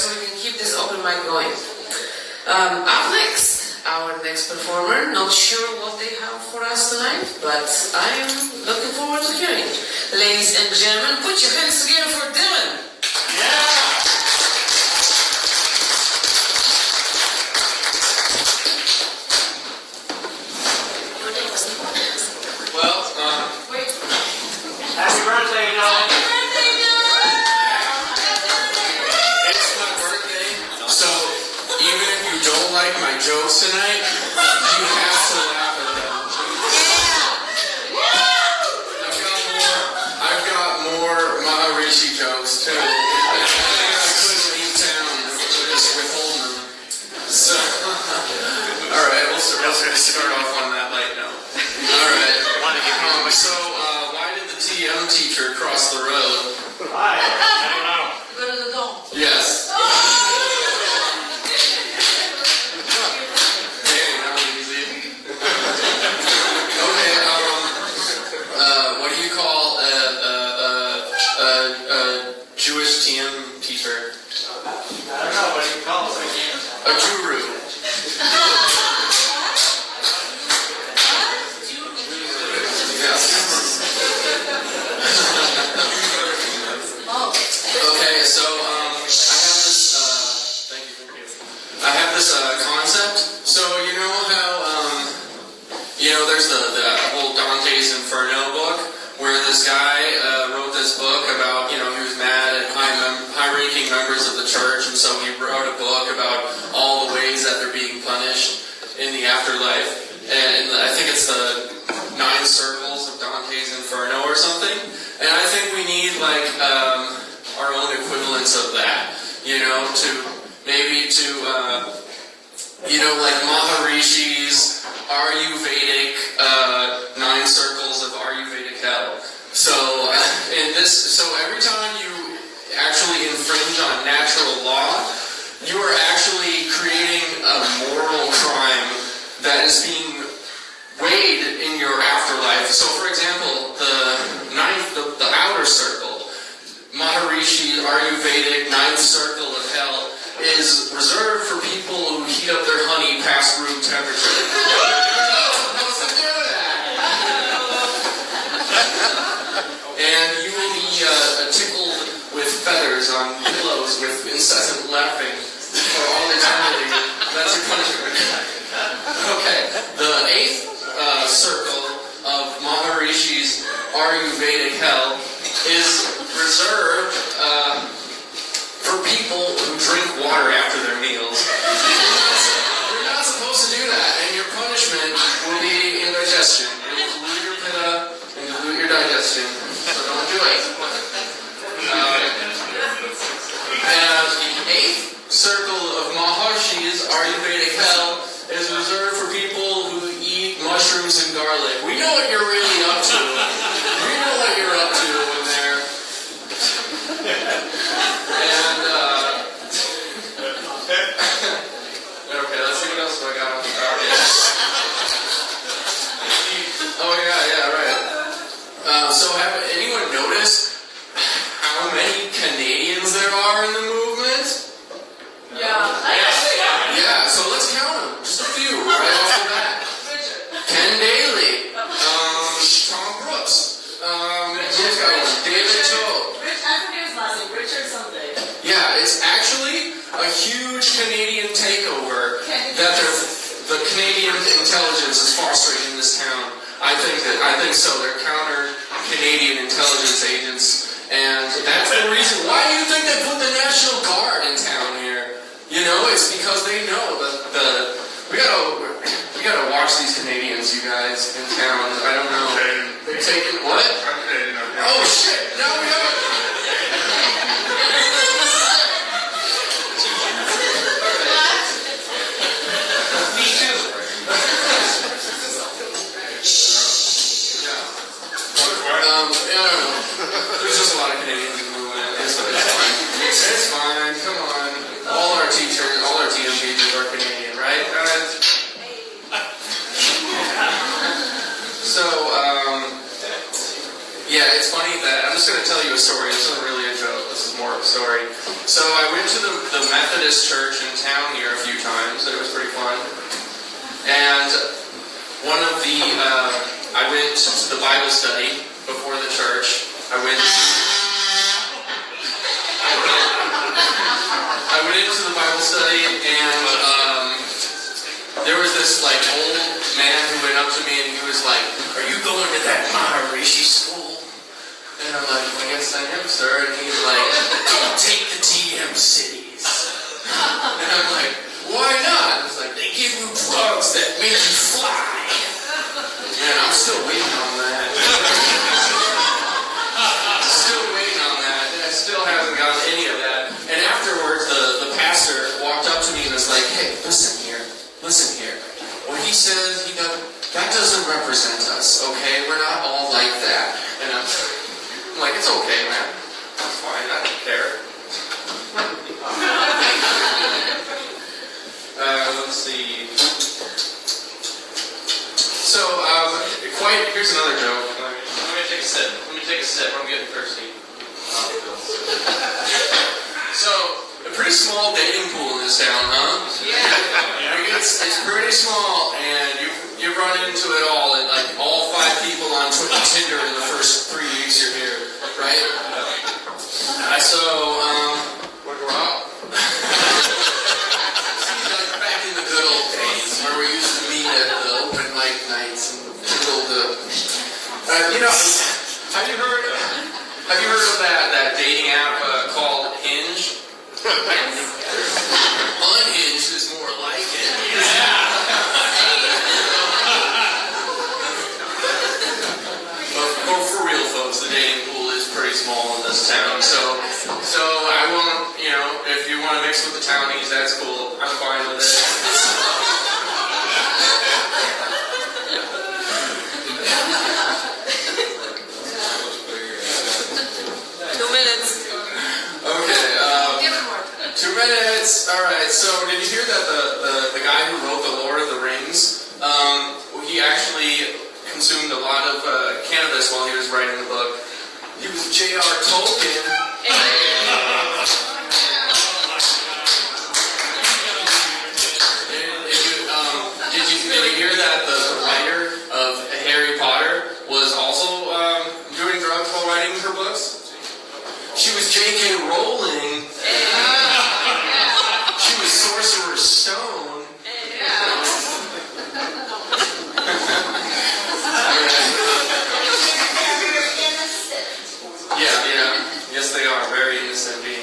so we can keep this open mic going. Up next, our next performer. Not sure what they have for us tonight, but I am looking forward to hearing. Ladies and gentlemen, put your hands together for Dylan. Yeah! Happy birthday, Dylan. It's my birthday, so even if you don't like my jokes tonight, you have to laugh at them. I've got more Maharishi jokes too. I couldn't leave town just withholding them. So, all right, we'll start off on that light note. All right. So, why did the TM teacher cross the road? Hi. I don't know. Go to the dome. Yes. Hey, that was easy. Okay, what do you call a Jewish TM teacher? I don't know. What do you call it? A guru. Okay, so I have this concept. So you know how there's the whole Dante's Inferno book where this guy wrote this book about he was mad at high-ranking members of the church, and so he wrote a book about all the ways that they're being punished in the afterlife. And I think it's the 9 circles of Dante's Inferno or something. And I think we need our own equivalents of that, like Maharishi's Ayurvedic 9 circles of Ayurvedic hell. So every time you actually infringe on natural law, you are actually creating a moral crime that is being weighed in your afterlife. So, for example, the outer circle, Maharishi Ayurvedic 9th circle of hell, is reserved for people who heat up their honey past room temperature. And you will be tickled with feathers on pillows with incessant laughing for all eternity. That's your punishment. Okay, the 8th circle of Maharishi's Ayurvedic hell is reserved for people who drink water after their meals. You're not supposed to do that, and your punishment will be indigestion. It will dilute your pitta and dilute your digestion, so don't do it. And the 8th circle of Maharishi's Ayurvedic hell is reserved for people who eat mushrooms and garlic. We know what you're really up to. We know what you're up to in there. And, okay, let's see what else I got on the target. Oh, yeah, right. So have anyone noticed how many Canadians there are in the movement? Yeah, so let's count them. Just a few, right off the bat. Ken Daly, Tom Brooks, David Tote. I forget his last name, Richard something. Yeah, it's actually a huge Canadian takeover that the Canadian intelligence is fostering in this town. I think so. They're counter-Canadian intelligence agents, and that's the reason. Why do you think they put the National Guard in town here? It's because they know that we gotta watch these Canadians, you guys, in town. I don't know. They're taking what? Oh shit! Now we have it. Me too. I don't know. There's just a lot of Canadians in the movement. It's fine. It's fine. Come on. All our TM teachers are Canadian, right? So, yeah, it's funny that I'm just going to tell you a story. This isn't really a joke. This is more of a story. So I went to the Methodist church in town here a few times, and it was pretty fun. And one of the, I went to the Bible study before the church. I went into the Bible study, and there was this like old man who went up to me, and he was like, "Are you going to that Maharishi school?" And I'm like, "I guess I am, sir." And he's like, "Don't take the TM cities." And I'm like, "Why not?" He's like, "They give you drugs that make you fly." And I'm still waiting on that. Still waiting on that. And I still haven't gotten any of that. And afterwards, the pastor walked up to me and was like, "Hey, listen here. What he says, that doesn't represent us, okay? We're not all like that." And I'm like, "It's okay, man. That's fine. I don't care." Let's see. So, here's another joke. Let me take a sip. I'm getting thirsty. So, a pretty small dating pool in this town, huh? Yeah. It's pretty small, and you run into it all, and like all 5 people on Tinder in the first 3 weeks you're here, right? Like back in the good old days, where we used to meet at the open mic nights and kindle the. Have you heard of that dating app called Hinge? Unhinged is more like it. But for real, folks, the dating pool is pretty small in this town. So I won't, if you want to mix with the townies, that's cool. I'm fine with it. 2 minutes. Okay. 2 minutes. All right. So did you hear that the guy who wrote the Lord of the Rings, he actually consumed a lot of cannabis while he was writing the book? He was J.R. Tolkien. Did you hear that the writer of Harry Potter was also doing drugs while writing her books? She was J.K. Rowling. She was Sorcerer's Stone. Yeah. Yes, they are very innocent beings.